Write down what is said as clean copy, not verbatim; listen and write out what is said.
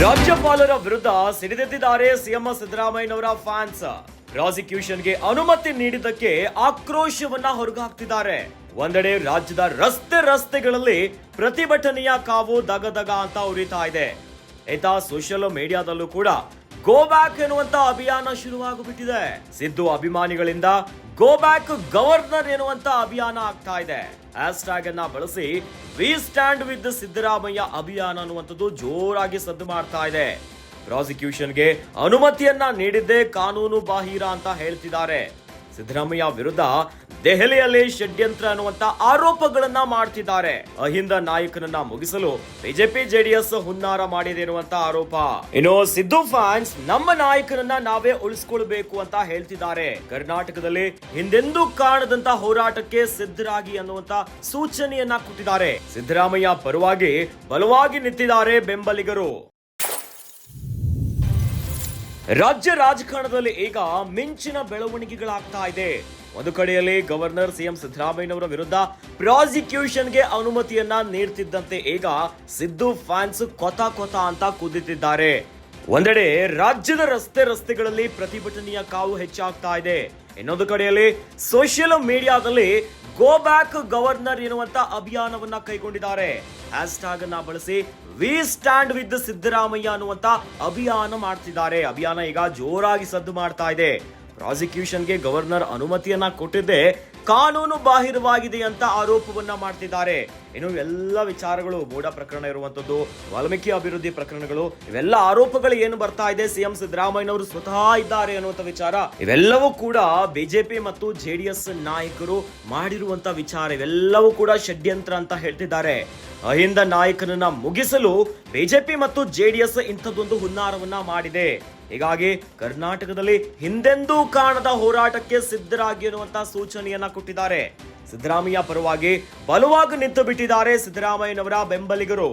ರಾಜ್ಯಪಾಲರ ವಿರುದ್ಧ ಸಿಡಿದೆದ್ದಿದ್ದಾರೆ ಸಿಎಂ ಸಿದ್ದರಾಮಯ್ಯನವರ ಫ್ಯಾನ್ಸ್. ಪ್ರಾಸಿಕ್ಯೂಷನ್ಗೆ ಅನುಮತಿ ನೀಡಿದ್ದಕ್ಕೆ ಆಕ್ರೋಶವನ್ನ ಹೊರಗಾಕ್ತಿದ್ದಾರೆ. ಒಂದೆಡೆ ರಾಜ್ಯದ ರಸ್ತೆಗಳಲ್ಲಿ ಪ್ರತಿಭಟನೆಯ ಕಾವು ದಗದಗ ಅಂತ ಉರಿತಾ ಇದೆ. ಇತ್ತ ಸೋಷಿಯಲ್ ಮೀಡಿಯಾದಲ್ಲೂ ಕೂಡ ಗೋ ಬ್ಯಾಕ್ ಎನ್ನುವಂತ ಅಭಿಯಾನ ಶುರುವಾಗುಬಿಟ್ಟಿದೆ. ಸಿದ್ದು ಅಭಿಮಾನಿಗಳಿಂದ ಗೋ ಬ್ಯಾಕ್ ಗವರ್ನರ್ ಎನ್ನುವಂತ ಅಭಿಯಾನ ಆಗ್ತಾ ಇದೆ. ಹ್ಯಾಶ್ಟ್ಯಾಗ್ ಅನ್ನ ಬಳಸಿ ವಿ ಸ್ಟ್ಯಾಂಡ್ ವಿತ್ ಸಿದ್ದರಾಮಯ್ಯ ಅಭಿಯಾನ ಅನ್ನುವಂಥದ್ದು ಜೋರಾಗಿ ಸದ್ದು ಮಾಡ್ತಾ ಇದೆ. ಪ್ರಾಸಿಕ್ಯೂಷನ್ಗೆ ಅನುಮತಿಯನ್ನ ನೀಡಿದ್ದೇ ಕಾನೂನು ಬಾಹಿರ ಅಂತ ಹೇಳ್ತಿದ್ದಾರೆ. ಸಿದ್ದರಾಮಯ್ಯ ವಿರುದ್ಧ ದೆಹಲಿಯಲ್ಲಿ ಷಡ್ಯಂತ್ರ ಅನ್ನುವಂತ ಆರೋಪಗಳನ್ನ ಮಾಡ್ತಿದ್ದಾರೆ. ಅಹಿಂದ ನಾಯಕನನ್ನ ಮುಗಿಸಲು ಬಿಜೆಪಿ ಜೆಡಿಎಸ್ ಹುನ್ನಾರ ಮಾಡಿದೆ ಎನ್ನುವಂತ ಆರೋಪ. ಇನ್ನು ಸಿದ್ದು ಫ್ಯಾನ್ಸ್ ನಮ್ಮ ನಾಯಕನನ್ನ ನಾವೇ ಉಳಿಸ್ಕೊಳ್ಬೇಕು ಅಂತ ಹೇಳ್ತಿದ್ದಾರೆ. ಕರ್ನಾಟಕದಲ್ಲಿ ಹಿಂದೆಂದೂ ಕಾಣದಂತ ಹೋರಾಟಕ್ಕೆ ಸಿದ್ಧರಾಗಿ ಅನ್ನುವಂತ ಸೂಚನೆಯನ್ನ ಕೊಟ್ಟಿದ್ದಾರೆ. ಸಿದ್ದರಾಮಯ್ಯ ಪರವಾಗಿ ಬಲವಾಗಿ ನಿಂತಿದ್ದಾರೆ ಬೆಂಬಲಿಗರು. ರಾಜ್ಯ ರಾಜಕಾರಣದಲ್ಲಿ ಈಗ ಮಿಂಚಿನ ಬೆಳವಣಿಗೆಗಳಾಗ್ತಾ ಇದೆ. ಒಂದು ಕಡೆಯಲ್ಲಿ ಗವರ್ನರ್ ಸಿಎಂ ಸಿದ್ದರಾಮಯ್ಯನವರ ವಿರುದ್ಧ ಪ್ರಾಸಿಕ್ಯೂಷನ್ಗೆ ಅನುಮತಿಯನ್ನ ನೀಡ್ತಿದ್ದಂತೆ ಈಗ ಸಿದ್ದು ಫ್ಯಾನ್ಸ್ ಕೊತ ಅಂತ ಕುದಿತಿದ್ದಾರೆ. ಒಂದೆಡೆ ರಾಜ್ಯದ ರಸ್ತೆಗಳಲ್ಲಿ ಪ್ರತಿಭಟನೆಯ ಕಾವು ಹೆಚ್ಚಾಗ್ತಾ ಇದೆ. ಇನ್ನೊಂದು ಕಡೆಯಲ್ಲಿ ಸೋಷಿಯಲ್ ಮೀಡಿಯಾದಲ್ಲಿ ಗೋ ಬ್ಯಾಕ್ ಗವರ್ನರ್ ಎನ್ನುವಂತ ಅಭಿಯಾನವನ್ನ ಕೈಗೊಂಡಿದ್ದಾರೆ. ಹ್ಯಾಶ್ಟ್ಯಾಗ್ ಅನ್ನ ಬಳಸಿ ವಿ ಸ್ಟ್ಯಾಂಡ್ ವಿತ್ ಸಿದ್ದರಾಮಯ್ಯ ಅನ್ನುವಂತ ಅಭಿಯಾನ ಮಾಡ್ತಿದ್ದಾರೆ. ಅಭಿಯಾನ ಈಗ ಜೋರಾಗಿ ಸದ್ದು ಮಾಡ್ತಾ ಇದೆ. ಪ್ರಾಸಿಕ್ಯೂಷನ್ಗೆ ಗವರ್ನರ್ ಅನುಮತಿಯನ್ನ ಕೊಟ್ಟಿದ್ದೆ ಕಾನೂನು ಬಾಹಿರವಾಗಿದೆ ಅಂತ ಆರೋಪವನ್ನ ಮಾಡ್ತಿದ್ದಾರೆ. ಇನ್ನು ಎಲ್ಲ ವಿಚಾರಗಳು ಮೂಡ ಪ್ರಕರಣ ಇರುವಂತದ್ದು, ವಾಲ್ಮೀಕಿ ಅಭಿವೃದ್ಧಿ ಪ್ರಕರಣಗಳು, ಇವೆಲ್ಲ ಆರೋಪಗಳು ಏನು ಬರ್ತಾ ಇದೆ, ಸಿಎಂ ಸಿದ್ದರಾಮಯ್ಯನವರು ಸ್ವತಃ ಇದ್ದಾರೆ ಅನ್ನುವಂತ ವಿಚಾರ, ಇವೆಲ್ಲವೂ ಕೂಡ ಬಿಜೆಪಿ ಮತ್ತು ಜೆಡಿಎಸ್ ನಾಯಕರು ಮಾಡಿರುವಂತ ವಿಚಾರ. ಇವೆಲ್ಲವೂ ಕೂಡ ಷಡ್ಯಂತ್ರ ಅಂತ ಹೇಳ್ತಿದ್ದಾರೆ. ಅಹಿಂದ ನಾಯಕನನ್ನ ಮುಗಿಸಲು ಬಿಜೆಪಿ ಮತ್ತು ಜೆಡಿಎಸ್ ಇಂಥದ್ದೊಂದು ಹುನ್ನಾರವನ್ನ ಮಾಡಿದೆ. ಹೀಗಾಗಿ ಕರ್ನಾಟಕದಲ್ಲಿ ಹಿಂದೆಂದೂ ಕಾಣದ ಹೋರಾಟಕ್ಕೆ ಸಿದ್ಧರಾಗಿ ಎನ್ನುವಂತ ಸೂಚನೆಯನ್ನ ಕೊಟ್ಟಿದ್ದಾರೆ. ಸಿದ್ದರಾಮಯ್ಯ ಪರವಾಗಿ ಬಲವಾಗಿ ನಿಂತು ಬಿಟ್ಟಿದ್ದಾರೆ ಸಿದ್ದರಾಮಯ್ಯನವರ ಬೆಂಬಲಿಗರು.